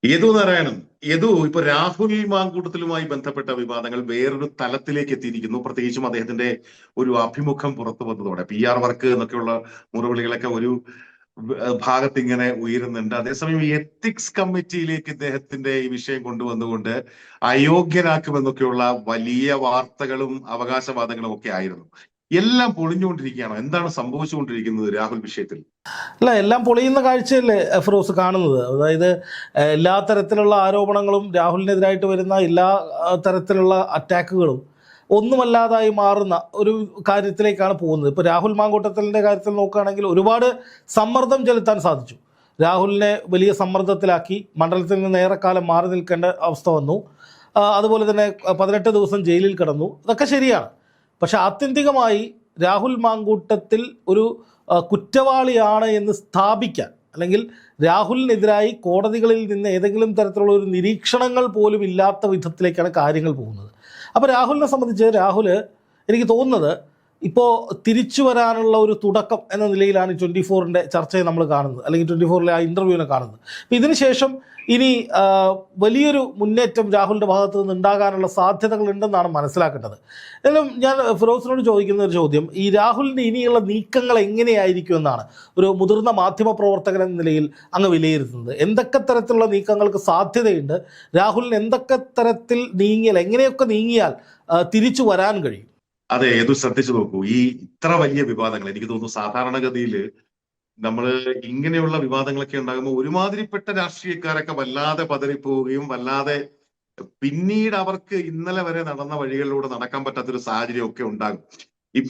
നാരായണൻ, ഇപ്പൊ രാഹുൽ മാങ്കൂട്ടത്തിലുമായി ബന്ധപ്പെട്ട വിവാദങ്ങൾ വേറൊരു തലത്തിലേക്ക് എത്തിയിരിക്കുന്നു. പ്രത്യേകിച്ചും അദ്ദേഹത്തിന്റെ ഒരു അഭിമുഖം പുറത്തു വന്നതോടെ PR വർക്ക് എന്നൊക്കെയുള്ള മുറവിളികളൊക്കെ ഒരു ഭാഗത്ത് ഇങ്ങനെ ഉയരുന്നുണ്ട്. അതേസമയം ഈ എത്തിക്സ് കമ്മിറ്റിയിലേക്ക് ഇദ്ദേഹത്തിന്റെ ഈ വിഷയം കൊണ്ടുവന്നുകൊണ്ട് അയോഗ്യനാക്കുമെന്നൊക്കെയുള്ള വലിയ വാർത്തകളും അവകാശവാദങ്ങളും ഒക്കെ ആയിരുന്നു. എല്ലാം പൊളിഞ്ഞുകൊണ്ടിരിക്കുകയാണോ? എന്താണ് സംഭവിച്ചുകൊണ്ടിരിക്കുന്നത് രാഹുൽ വിഷയത്തിൽ? അല്ല, എല്ലാം പൊളിയുന്ന കാഴ്ചയല്ലേ ഫിറോസ് കാണുന്നത്? അതായത് എല്ലാ തരത്തിലുള്ള ആരോപണങ്ങളും, രാഹുലിനെതിരായിട്ട് വരുന്ന എല്ലാ തരത്തിലുള്ള അറ്റാക്കുകളും ഒന്നുമല്ലാതായി മാറുന്ന ഒരു കാര്യത്തിലേക്കാണ് പോകുന്നത്. ഇപ്പോൾ രാഹുൽ മാങ്കൂട്ടത്തലിൻ്റെ കാര്യത്തിൽ നോക്കുകയാണെങ്കിൽ ഒരുപാട് സമ്മർദ്ദം ചെലുത്താൻ സാധിച്ചു. രാഹുലിനെ വലിയ സമ്മർദ്ദത്തിലാക്കി, മണ്ഡലത്തിൽ നിന്ന് ഏറെക്കാലം മാറി നിൽക്കേണ്ട അവസ്ഥ വന്നു. അതുപോലെ തന്നെ 18 ദിവസം ജയിലിൽ കിടന്നു. ഇതൊക്കെ ശരിയാണ്. പക്ഷെ ആത്യന്തികമായി രാഹുൽ മാങ്കൂട്ടത്തിൽ ഒരു കുറ്റവാളിയാണ് എന്ന് സ്ഥാപിക്കാൻ, അല്ലെങ്കിൽ രാഹുലിനെതിരായി കോടതികളിൽ നിന്ന് ഏതെങ്കിലും തരത്തിലുള്ള ഒരു നിരീക്ഷണങ്ങൾ പോലും ഇല്ലാത്ത വിധത്തിലേക്കാണ് കാര്യങ്ങൾ പോകുന്നത്. അപ്പോൾ രാഹുലിനെ സംബന്ധിച്ച് എനിക്ക് തോന്നുന്നത് ഇപ്പോൾ തിരിച്ചു വരാനുള്ള ഒരു തുടക്കം എന്ന നിലയിലാണ് 24-ൻ്റെ ചർച്ചയെ നമ്മൾ കാണുന്നത്, അല്ലെങ്കിൽ 24-ലെ ആ ഇൻ്റർവ്യൂവിനെ കാണുന്നത്. അപ്പോൾ ഇതിനുശേഷം ഇനി വലിയൊരു മുന്നേറ്റം രാഹുലിൻ്റെ ഭാഗത്തു നിന്ന് ഉണ്ടാകാനുള്ള സാധ്യതകളുണ്ടെന്നാണ് മനസ്സിലാക്കേണ്ടത്. എന്നാലും ഞാൻ ഫിറോസിനോട് ചോദിക്കുന്ന ഒരു ചോദ്യം, ഈ രാഹുലിൻ്റെ ഇനിയുള്ള നീക്കങ്ങൾ എങ്ങനെയായിരിക്കും എന്നാണ് ഒരു മുതിർന്ന മാധ്യമ പ്രവർത്തകൻ എന്ന നിലയിൽ അങ്ങ് വിലയിരുത്തുന്നത്. എന്തൊക്കെ തരത്തിലുള്ള നീക്കങ്ങൾക്ക് സാധ്യതയുണ്ട്? രാഹുലിന് എന്തൊക്കെ തരത്തിൽ നീങ്ങിയാൽ, എങ്ങനെയൊക്കെ നീങ്ങിയാൽ തിരിച്ചു വരാൻ കഴിയും? അതെ, ശ്രദ്ധിച്ചു നോക്കൂ. ഇത്ര വലിയ വിവാദങ്ങൾ എനിക്ക് തോന്നുന്നു സാധാരണഗതിയിൽ നമ്മൾ ഇങ്ങനെയുള്ള വിവാദങ്ങളൊക്കെ ഉണ്ടാകുമ്പോൾ ഒരുമാതിരിപ്പെട്ട രാഷ്ട്രീയക്കാരൊക്കെ വല്ലാതെ പതറിപ്പോവുകയും വല്ലാതെ പിന്നീട് അവർക്ക് ഇന്നലെ വരെ നടന്ന വഴികളിലൂടെ നടക്കാൻ പറ്റാത്തൊരു സാഹചര്യം ഒക്കെ ഉണ്ടാകും. ഈ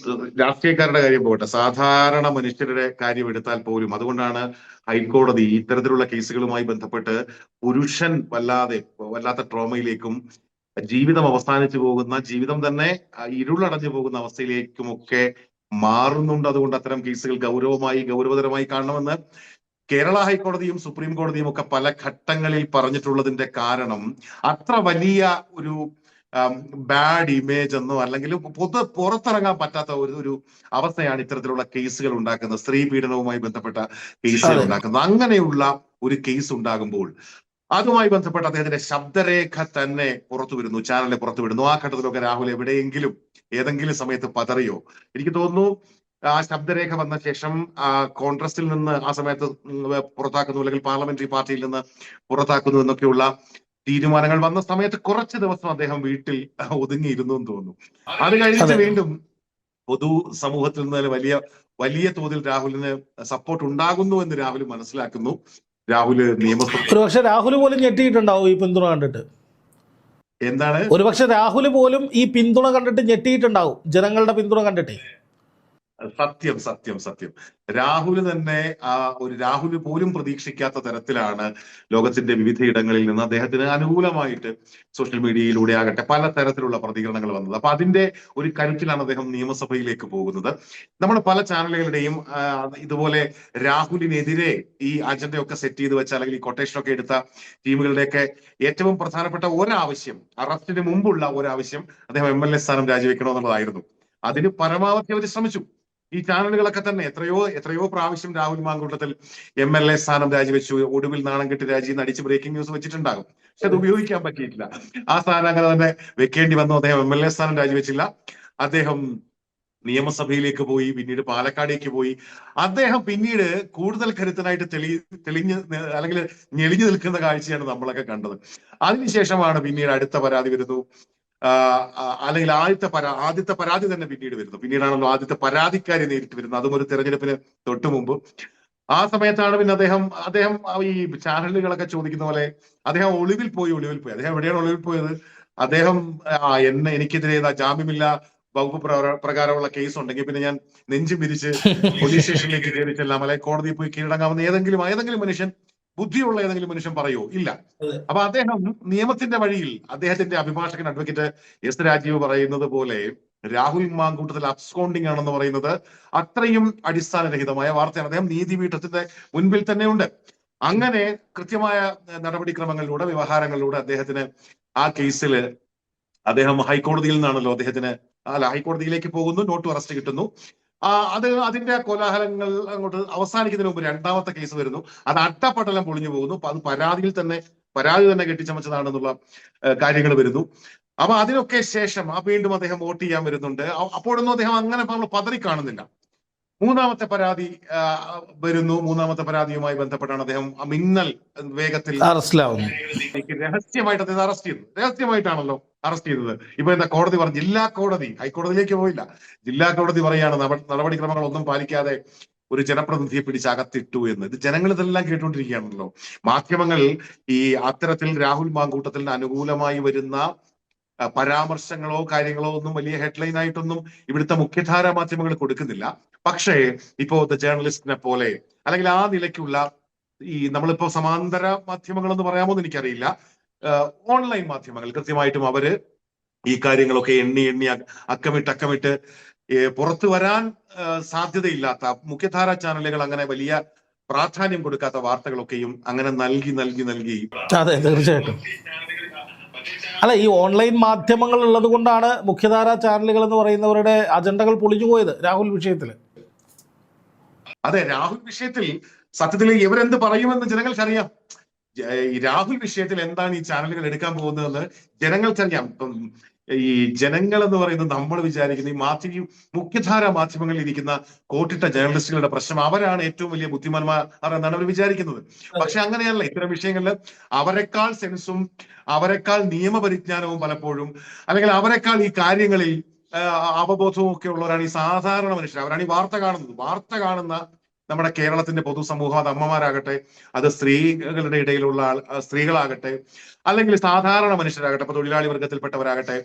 രാഷ്ട്രീയക്കാരുടെ കാര്യം പോകട്ടെ, സാധാരണ മനുഷ്യരുടെ കാര്യം എടുത്താൽ പോലും. അതുകൊണ്ടാണ് ഹൈക്കോടതി ഇത്തരത്തിലുള്ള കേസുകളുമായി ബന്ധപ്പെട്ട് പുരുഷൻ വല്ലാത്ത ട്രോമയിലേക്കും ജീവിതം അവസാനിച്ചു പോകുന്ന, ജീവിതം തന്നെ ഇരുളടഞ്ഞു പോകുന്ന അവസ്ഥയിലേക്കുമൊക്കെ മാറുന്നുണ്ട്. അതുകൊണ്ട് അത്തരം കേസുകൾ ഗൗരവതരമായി കാണണമെന്ന് കേരള ഹൈക്കോടതിയും സുപ്രീം കോടതിയും ഒക്കെ പല ഘട്ടങ്ങളിൽ പറഞ്ഞിട്ടുള്ളതിന്റെ കാരണം അത്ര വലിയ ഒരു ബാഡ് ഇമേജ് എന്നോ അല്ലെങ്കിൽ പുറത്തിറങ്ങാൻ പറ്റാത്ത ഒരു അവസ്ഥയാണ് ഇത്തരത്തിലുള്ള കേസുകൾ ഉണ്ടാക്കുന്നത്. സ്ത്രീ പീഡനവുമായി ബന്ധപ്പെട്ട കേസുകൾ ഉണ്ടാക്കുന്നത്. അങ്ങനെയുള്ള ഒരു കേസ് ഉണ്ടാകുമ്പോൾ അതുമായി ബന്ധപ്പെട്ട് അദ്ദേഹത്തിന്റെ ശബ്ദരേഖ തന്നെ പുറത്തു വരുന്നു, ചാനലിൽ പുറത്തു വിടുന്നു. ആ ഘട്ടത്തിലൊക്കെ രാഹുൽ ഏതെങ്കിലും സമയത്ത് പതറിയോ? എനിക്ക് തോന്നുന്നു ആ ശബ്ദരേഖ വന്ന ശേഷം കോൺഗ്രസിൽ നിന്ന് ആ സമയത്ത് പുറത്താക്കുന്നു, അല്ലെങ്കിൽ പാർലമെന്ററി പാർട്ടിയിൽ നിന്ന് പുറത്താക്കുന്നു എന്നൊക്കെയുള്ള തീരുമാനങ്ങൾ വന്ന സമയത്ത് കുറച്ച് ദിവസം അദ്ദേഹം വീട്ടിൽ ഒതുങ്ങിയിരുന്നു എന്ന് തോന്നുന്നു. അത് കഴിഞ്ഞിട്ട് വീണ്ടും പൊതു സമൂഹത്തിൽ നിന്ന് വലിയ തോതിൽ രാഹുലിന് സപ്പോർട്ട് ഉണ്ടാകുന്നു എന്ന് രാഹുൽ മനസ്സിലാക്കുന്നു. രാഹുല് ഒരുപക്ഷെ രാഹുൽ പോലും ഞെട്ടിയിട്ടുണ്ടാവും ഈ പിന്തുണ കണ്ടിട്ട്. എന്താണ്? ഒരുപക്ഷെ രാഹുൽ പോലും ഈ പിന്തുണ കണ്ടിട്ട് ഞെട്ടിയിട്ടുണ്ടാവും, ജനങ്ങളുടെ പിന്തുണ കണ്ടിട്ടേ. സത്യം. രാഹുൽ തന്നെ രാഹുൽ പോലും പ്രതീക്ഷിക്കാത്ത തരത്തിലാണ് ലോകത്തിന്റെ വിവിധയിടങ്ങളിൽ നിന്ന് അദ്ദേഹത്തിന് അനുകൂലമായിട്ട് സോഷ്യൽ മീഡിയയിലൂടെ ആകട്ടെ പല തരത്തിലുള്ള പ്രതികരണങ്ങൾ വന്നത്. അപ്പൊ അതിന്റെ ഒരു കരുത്തിലാണ് അദ്ദേഹം നിയമസഭയിലേക്ക് പോകുന്നത്. നമ്മൾ പല ചാനലുകളുടെയും ഇതുപോലെ രാഹുലിനെതിരെ ഈ അജണ്ടയൊക്കെ സെറ്റ് ചെയ്ത് വെച്ച, അല്ലെങ്കിൽ ഈ കൊട്ടേഷനൊക്കെ എടുത്ത ടീമുകളുടെയൊക്കെ ഏറ്റവും പ്രധാനപ്പെട്ട ഒരാവശ്യം, അറസ്റ്റിന് മുമ്പുള്ള ഒരാവശ്യം, അദ്ദേഹം MLA സ്ഥാനം രാജിവെക്കണമെന്നുള്ളതായിരുന്നു. അതിന് പരമാവധി അവർ ശ്രമിച്ചു. ഈ ചാനലുകളൊക്കെ തന്നെ എത്രയോ പ്രാവശ്യം രാഹുൽ മാങ്കൂട്ടത്തിൽ MLA സ്ഥാനം രാജിവെച്ചു, ഒടുവിൽ നാണം കെട്ട് രാജിന്ന് അടിച്ച് ബ്രേക്കിംഗ് ന്യൂസ് വെച്ചിട്ടുണ്ടാകും. പക്ഷെ അത് ഉപയോഗിക്കാൻ പറ്റിയിട്ടില്ല. ആ സ്ഥാനം അങ്ങനെ തന്നെ വെക്കേണ്ടി വന്നു. അദ്ദേഹം MLA സ്ഥാനം രാജിവെച്ചില്ല. അദ്ദേഹം നിയമസഭയിലേക്ക് പോയി, പിന്നീട് പാലക്കാടേക്ക് പോയി. അദ്ദേഹം പിന്നീട് കൂടുതൽ കരുത്തനായിട്ട് തെളിഞ്ഞ് അല്ലെങ്കിൽ ഞെളിഞ്ഞു നിൽക്കുന്ന കാഴ്ചയാണ് നമ്മളൊക്കെ കണ്ടത്. അതിനുശേഷമാണ് പിന്നീട് അടുത്ത പരാതി വരുന്നു, അല്ലെങ്കിൽ ആദ്യത്തെ പരാതി തന്നെ പിന്നീടാണല്ലോ ആദ്യത്തെ പരാതിക്കാരി നേരിട്ട് വരുന്നത്, അതും ഒരു തെരഞ്ഞെടുപ്പിന് തൊട്ടു മുമ്പ്. ആ സമയത്താണ് പിന്നെ അദ്ദേഹം ഈ ചാനലുകളൊക്കെ ചോദിക്കുന്ന പോലെ അദ്ദേഹം ഒളിവിൽ പോയി. അദ്ദേഹം എവിടെയാണ് ഒളിവിൽ പോയത്? അദ്ദേഹം എനിക്കെതിരെ ജാമ്യമില്ല വകുപ്പ് പ്രകാരമുള്ള കേസ് ഉണ്ടെങ്കിൽ പിന്നെ ഞാൻ നെഞ്ചും പിരിച്ച് പോലീസ് സ്റ്റേഷനിലേക്ക് കയറി ചെല്ലാം, അല്ലെങ്കിൽ കോടതിയിൽ പോയി കീഴടങ്ങാവുന്ന ഏതെങ്കിലും മനുഷ്യൻ, ബുദ്ധിയുള്ള ഏതെങ്കിലും മനുഷ്യൻ പറയോ? ഇല്ല. അപ്പൊ അദ്ദേഹം നിയമത്തിന്റെ വഴിയിൽ, അദ്ദേഹത്തിന്റെ അഭിഭാഷകൻ അഡ്വക്കേറ്റ് S. രാജീവ് പറയുന്നത് പോലെ രാഹുൽ മാങ്കൂട്ടത്തിൽ അബ്സ്കോണ്ടിങ് ആണെന്ന് പറയുന്നത് അത്രയും അടിസ്ഥാനരഹിതമായ വാർത്തയാണ്. അദ്ദേഹം നീതിപീഠത്തിന്റെ മുൻപിൽ തന്നെയുണ്ട്. അങ്ങനെ കൃത്യമായ നടപടിക്രമങ്ങളിലൂടെ, വ്യവഹാരങ്ങളിലൂടെ അദ്ദേഹത്തിന് ആ കേസിൽ അദ്ദേഹം ഹൈക്കോടതിയിൽ നിന്നാണല്ലോ ഹൈക്കോടതിയിലേക്ക് പോകുന്നു, നോട്ട് അറസ്റ്റ് കിട്ടുന്നു. അതിന്റെ കോലാഹലങ്ങൾ അങ്ങോട്ട് അവസാനിക്കുന്നതിന് മുമ്പ് രണ്ടാമത്തെ കേസ് വരുന്നു. അത് അട്ടപ്പട്ടലം പൊളിഞ്ഞു പോകുന്നു. അത് പരാതിയിൽ തന്നെ പരാതി തന്നെ കെട്ടിച്ചമച്ചതാണെന്നുള്ള കാര്യങ്ങൾ വരുന്നു. അപ്പൊ അതിനൊക്കെ ശേഷം വീണ്ടും അദ്ദേഹം വോട്ട് ചെയ്യാൻ വരുന്നുണ്ട്. അപ്പോഴൊന്നും അദ്ദേഹം അങ്ങനെ നമ്മൾ പതറി കാണുന്നില്ല. മൂന്നാമത്തെ പരാതി വരുന്നു. മൂന്നാമത്തെ പരാതിയുമായി ബന്ധപ്പെട്ടാണ് അദ്ദേഹം മിന്നൽ വേഗത്തിൽ അറസ്റ്റിലാവുന്നു. രഹസ്യമായിട്ട് അദ്ദേഹം അറസ്റ്റ് ചെയ്തു. രഹസ്യമായിട്ടാണല്ലോ അറസ്റ്റ് ചെയ്തത്. ഇപ്പൊ എന്താ കോടതി പറഞ്ഞു, ജില്ലാ കോടതി, ഹൈക്കോടതിയിലേക്ക് പോയില്ല, ജില്ലാ കോടതി പറയാണ് നടപടിക്രമങ്ങളൊന്നും പാലിക്കാതെ ഒരു ജനപ്രതിനിധിയെ പിടിച്ച് അകത്തിട്ടു എന്ന്. ഇത് ജനങ്ങൾ ഇതെല്ലാം കേട്ടുകൊണ്ടിരിക്കുകയാണല്ലോ. മാധ്യമങ്ങൾ ഈ അത്തരത്തിൽ രാഹുൽ മാങ്കൂട്ടത്തിന് അനുകൂലമായി വരുന്ന പരാമർശങ്ങളോ കാര്യങ്ങളോ ഒന്നും വലിയ ഹെഡ്ലൈൻ ആയിട്ടൊന്നും ഇവിടുത്തെ മുഖ്യധാരാ മാധ്യമങ്ങൾ കൊടുക്കുന്നില്ല. പക്ഷേ ഇപ്പോ ദ ജേർണലിസ്റ്റിനെ പോലെ അല്ലെങ്കിൽ ആ നിലയ്ക്കുള്ള ഈ നമ്മളിപ്പോ സമാന്തര മാധ്യമങ്ങൾ എന്ന് പറയാമോ എന്ന് എനിക്കറിയില്ല, ഓൺലൈൻ മാധ്യമങ്ങൾ കൃത്യമായിട്ടും അവര് ഈ കാര്യങ്ങളൊക്കെ എണ്ണി അക്കമിട്ട് പുറത്തു വരാൻ സാധ്യതയില്ലാത്ത മുഖ്യധാരാ ചാനലുകൾ അങ്ങനെ വലിയ പ്രാധാന്യം കൊടുക്കാത്ത വാർത്തകളൊക്കെയും അങ്ങനെ നൽകി അതെ, തീർച്ചയായിട്ടും. അല്ല, ഈ ഓൺലൈൻ മാധ്യമങ്ങൾ ഉള്ളത് കൊണ്ടാണ് മുഖ്യധാരാ ചാനലുകൾ എന്ന് പറയുന്നവരുടെ അജണ്ടകൾ പൊളിഞ്ഞു പോയത് രാഹുൽ വിഷയത്തിൽ. അതെ, രാഹുൽ വിഷയത്തിൽ സത്യത്തിൽ ഇവരെന്ത് പറയുമെന്ന് ജനങ്ങൾക്കറിയാം. ഈ രാഹുൽ വിഷയത്തിൽ എന്താണ് ഈ ചാനലുകൾ എടുക്കാൻ പോകുന്നതെന്ന് ജനങ്ങൾക്കറിയാം. ഈ ജനങ്ങൾ എന്ന് പറയുന്നത് നമ്മൾ വിചാരിക്കുന്ന ഈ മുഖ്യധാരാ മാധ്യമങ്ങളിൽ ഇരിക്കുന്ന കോട്ടിട്ട ജേർണലിസ്റ്റുകളുടെ പ്രശ്നം അവരാണ് ഏറ്റവും വലിയ ബുദ്ധിമാന്മാർ എന്നാണ് അവർ വിചാരിക്കുന്നത്. പക്ഷെ അങ്ങനെയല്ല. ഇത്തരം വിഷയങ്ങളിൽ അവരെക്കാൾ സെൻസും അവരെക്കാൾ നിയമപരിജ്ഞാനവും പലപ്പോഴും, അല്ലെങ്കിൽ അവരെക്കാൾ ഈ കാര്യങ്ങളിൽ അവബോധവും ഒക്കെ ഉള്ളവരാണ് ഈ സാധാരണ മനുഷ്യർ. അവരാണ് ഈ വാർത്ത കാണുന്ന നമ്മുടെ കേരളത്തിന്റെ പൊതുസമൂഹം. അത് അമ്മമാരാകട്ടെ, അത് സ്ത്രീകളുടെ ഇടയിലുള്ള സ്ത്രീകളാകട്ടെ, അല്ലെങ്കിൽ സാധാരണ മനുഷ്യരാകട്ടെ, ഇപ്പൊ തൊഴിലാളി വർഗത്തിൽപ്പെട്ടവരാകട്ടെ,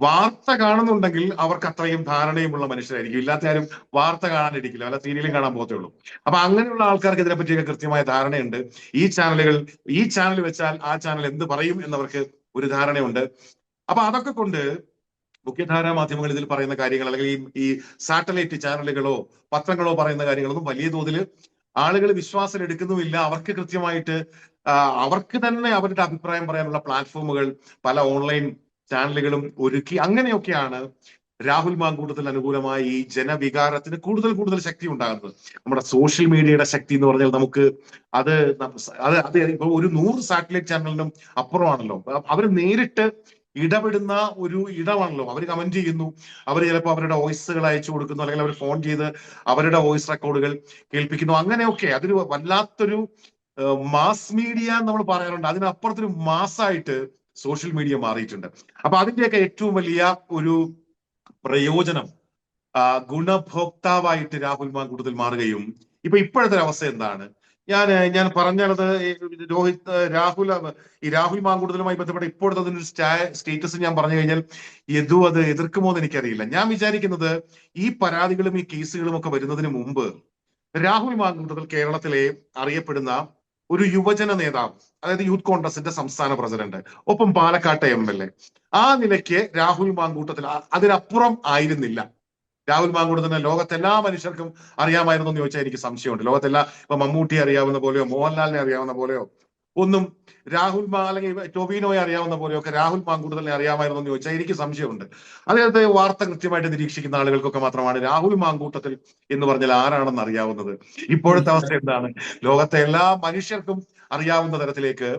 വാർത്ത കാണുന്നുണ്ടെങ്കിൽ അവർക്ക് അത്രയും ധാരണയുമുള്ള മനുഷ്യരായിരിക്കും. ഇല്ലാത്ത ആരും വാർത്ത കാണാനിരിക്കില്ല, വല്ല സീരിയലും കാണാൻ പോകത്തുള്ളൂ. അപ്പൊ അങ്ങനെയുള്ള ആൾക്കാർക്ക് ഇതിനെപ്പറ്റിയൊക്കെ കൃത്യമായ ധാരണയുണ്ട്. ഈ ചാനൽ വെച്ചാൽ ആ ചാനൽ എന്ത് പറയും എന്നവർക്ക് ഒരു ധാരണയുണ്ട്. അപ്പൊ അതൊക്കെ കൊണ്ട് മുഖ്യധാരാ മാധ്യമങ്ങൾ ഇതിൽ പറയുന്ന കാര്യങ്ങൾ, അല്ലെങ്കിൽ ഈ സാറ്റലൈറ്റ് ചാനലുകളോ പത്രങ്ങളോ പറയുന്ന കാര്യങ്ങളൊന്നും വലിയ തോതിൽ ആളുകൾ വിശ്വാസം എടുക്കുന്നുമില്ല. അവർക്ക് കൃത്യമായിട്ട് അവർക്ക് തന്നെ അവരുടെ അഭിപ്രായം പറയാനുള്ള പ്ലാറ്റ്ഫോമുകൾ പല ഓൺലൈൻ ചാനലുകളും ഒരുക്കി. അങ്ങനെയൊക്കെയാണ് രാഹുൽ മാങ്കൂട്ടത്തിന് അനുകൂലമായി ഈ ജനവികാരത്തിന് കൂടുതൽ ശക്തി ഉണ്ടാകുന്നത്. നമ്മുടെ സോഷ്യൽ മീഡിയയുടെ ശക്തി എന്ന് പറഞ്ഞാൽ നമുക്ക് അത് ഇപ്പൊ ഒരു 100 സാറ്റലൈറ്റ് ചാനലിനും അപ്പുറമാണല്ലോ. അവർ നേരിട്ട് ഇടപെടുന്ന ഒരു ഇടമാണല്ലോ. അവർ കമന്റ് ചെയ്യുന്നു, അവർ ചിലപ്പോൾ അവരുടെ വോയിസുകൾ അയച്ചു കൊടുക്കുന്നു, അല്ലെങ്കിൽ അവർ ഫോൺ ചെയ്ത് അവരുടെ വോയിസ് റെക്കോർഡുകൾ കേൾപ്പിക്കുന്നു. അങ്ങനെയൊക്കെ അതൊരു വല്ലാത്തൊരു മാസ് മീഡിയ നമ്മൾ പറയാറുണ്ട്. അതിനപ്പുറത്തൊരു മാസായിട്ട് സോഷ്യൽ മീഡിയ മാറിയിട്ടുണ്ട്. അപ്പൊ അതിന്റെയൊക്കെ ഏറ്റവും വലിയ ഒരു പ്രയോജനം ഗുണഭോക്താവായിട്ട് രാഹുൽ മാങ്കൂട്ടത്തിൽ മാറുകയും, ഇപ്പോഴത്തെ അവസ്ഥ എന്താണ്? ഞാൻ പറഞ്ഞത് രാഹുൽ മാങ്കൂട്ടത്തിലുമായി ബന്ധപ്പെട്ട ഇപ്പോഴത്തെ അതിനൊരു സ്റ്റേറ്റസ് ഞാൻ പറഞ്ഞു കഴിഞ്ഞാൽ അത് എതിർക്കുമോ എന്ന് എനിക്കറിയില്ല. ഞാൻ വിചാരിക്കുന്നത് ഈ പരാതികളും ഈ കേസുകളും ഒക്കെ വരുന്നതിന് മുമ്പ് രാഹുൽ മാങ്കൂട്ടത്തിൽ കേരളത്തിലെ അറിയപ്പെടുന്ന ഒരു യുവജന നേതാവ്, അതായത് യൂത്ത് കോൺഗ്രസിന്റെ സംസ്ഥാന പ്രസിഡന്റ്, ഒപ്പം പാലക്കാട്ടെ MLA, ആ നിലയ്ക്ക് രാഹുൽ മാങ്കൂട്ടത്തിൽ അതിനപ്പുറം ആയിരുന്നില്ല. രാഹുൽ മാങ്കൂട്ടത്തിന് ലോകത്തെല്ലാ മനുഷ്യർക്കും അറിയാമായിരുന്നു എന്ന് ചോദിച്ചാൽ എനിക്ക് സംശയമുണ്ട്. ഇപ്പൊ മമ്മൂട്ടിയെ അറിയാവുന്ന പോലെയോ മോഹൻലാലിനെ അറിയാവുന്ന പോലെയോ ഒന്നും അല്ലെങ്കിൽ ടൊവിനോയെ അറിയാവുന്ന പോലെയോ ഒക്കെ രാഹുൽ മാങ്കൂട്ടത്തിനെ അറിയാമായിരുന്നു എന്ന് ചോദിച്ചാൽ എനിക്ക് സംശയമുണ്ട്. അദ്ദേഹത്തെ വാർത്ത കൃത്യമായിട്ട് നിരീക്ഷിക്കുന്ന ആളുകൾക്കൊക്കെ മാത്രമാണ് രാഹുൽ മാങ്കൂട്ടത്തിൽ എന്ന് പറഞ്ഞാൽ ആരാണെന്ന് അറിയാവുന്നത്. ഇപ്പോഴത്തെ അവസ്ഥ എന്താണ്? ലോകത്തെ എല്ലാ മനുഷ്യർക്കും അറിയാവുന്ന തരത്തിലേക്ക്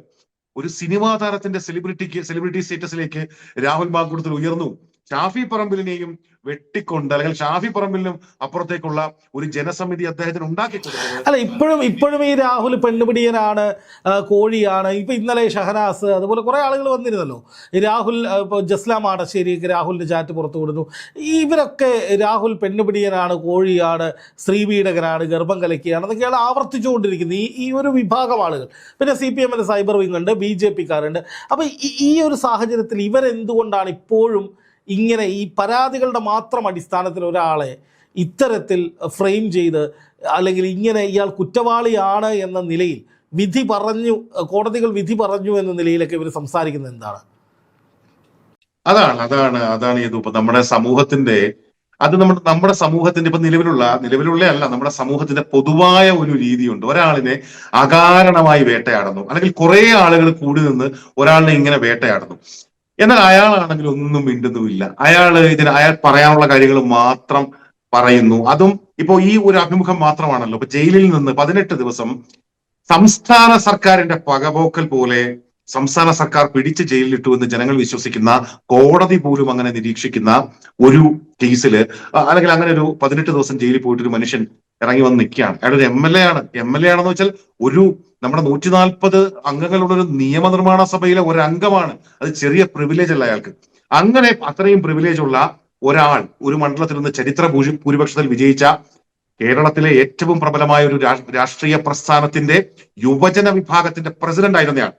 ഒരു സിനിമാ താരത്തിന്റെ സെലിബ്രിറ്റി സ്റ്റേറ്റസിലേക്ക് രാഹുൽ മാങ്കൂട്ടത്തിൽ ഉയർന്നു. ഷാഫി പറമ്പിലിനെയും വെട്ടിക്കൊണ്ട്, അല്ലെങ്കിൽ ഷാഫി പറമ്പിലിനും അപ്പുറത്തേക്കുള്ള ഒരു ജനസമിതി അദ്ദേഹത്തിന് ഉണ്ടാക്കിക്കൊടുക്കുന്നത്. അല്ല, ഇപ്പോഴും ഈ രാഹുൽ പെണ്ണുപിടിയനാണ്, കോഴിയാണ്. ഇപ്പൊ ഇന്നലെ ഷഹനാസ്, അതുപോലെ കുറെ ആളുകൾ വന്നിരുന്നല്ലോ. രാഹുൽ ഇപ്പോൾ ജസ്ലാം ആടശ്ശേരിക്ക് രാഹുലിന്റെ ചാറ്റ് പുറത്തു വിടുന്നു. ഇവരൊക്കെ രാഹുൽ പെണ്ണുപിടിയനാണ്, കോഴിയാണ്, സ്ത്രീപീഡകനാണ്, ഗർഭം കലക്കിയാണ് എന്നൊക്കെയാണ് ആവർത്തിച്ചുകൊണ്ടിരിക്കുന്നത് ഈ ഒരു വിഭാഗം ആളുകൾ. പിന്നെ CPM സൈബർ വിങ് ഉണ്ട്, BJP-ക്കാരുണ്ട്. അപ്പൊ ഈ ഒരു സാഹചര്യത്തിൽ ഇവരെന്തുകൊണ്ടാണ് ഇപ്പോഴും ഇങ്ങനെ ഈ പരാതികളുടെ മാത്രം അടിസ്ഥാനത്തിൽ ഒരാളെ ഇത്തരത്തിൽ ഫ്രെയിം ചെയ്ത്, അല്ലെങ്കിൽ ഇങ്ങനെ ഇയാൾ കുറ്റവാളിയാണ് എന്ന നിലയിൽ കോടതികൾ വിധി പറഞ്ഞു എന്ന നിലയിലൊക്കെ ഇവർ സംസാരിക്കുന്നത് എന്താണ്? അതാണ് ഇപ്പൊ നമ്മുടെ സമൂഹത്തിന്റെ നമ്മുടെ സമൂഹത്തിന്റെ ഇപ്പൊ നിലവിലുള്ള അല്ല, നമ്മുടെ സമൂഹത്തിന്റെ പൊതുവായ ഒരു രീതിയുണ്ട്. ഒരാളിനെ അകാരണമായി വേട്ടയാടുന്നു, അല്ലെങ്കിൽ കുറെ ആളുകൾ കൂടി നിന്ന് ഒരാളിനെ ഇങ്ങനെ വേട്ടയാടുന്നു. എന്നാൽ അയാളാണെങ്കിൽ ഒന്നും മിണ്ടുന്നുമില്ല. അയാൾ പറയാനുള്ള കാര്യങ്ങൾ മാത്രം പറയുന്നു. അതും ഇപ്പോ ഈ ഒരു അഭിമുഖം മാത്രമാണല്ലോ. ഇപ്പൊ ജയിലിൽ നിന്ന് 18 ദിവസം സംസ്ഥാന സർക്കാരിന്റെ പകപോക്കൽ പോലെ സംസ്ഥാന സർക്കാർ പിടിച്ച് ജയിലിലിട്ടു എന്ന് ജനങ്ങൾ വിശ്വസിക്കുന്ന, കോടതി പോലും അങ്ങനെ നിരീക്ഷിക്കുന്ന ഒരു കേസില് അല്ലെങ്കിൽ അങ്ങനെ ഒരു 18 ദിവസം ജയിലിൽ പോയിട്ട് ഒരു മനുഷ്യൻ ഇറങ്ങി വന്ന് നിൽക്കുകയാണ്. അയാൾ ഒരു MLA ആണ്. MLA ആണെന്ന് വെച്ചാൽ ഒരു നമ്മുടെ 140 അംഗങ്ങളുള്ള ഒരു നിയമനിർമ്മാണ സഭയിലെ ഒരു അംഗമാണ്. അത് ചെറിയ പ്രിവിലേജ് അല്ല അയാൾക്ക്. അങ്ങനെ അത്രയും പ്രിവിലേജ് ഉള്ള ഒരാൾ ഒരു മണ്ഡലത്തിൽ നിന്ന് ചരിത്ര ഭൂരിപക്ഷത്തിൽ വിജയിച്ച കേരളത്തിലെ ഏറ്റവും പ്രബലമായ ഒരു രാഷ്ട്രീയ പ്രസ്ഥാനത്തിന്റെ യുവജന വിഭാഗത്തിന്റെ പ്രസിഡന്റ് ആയിരുന്നയാൾ.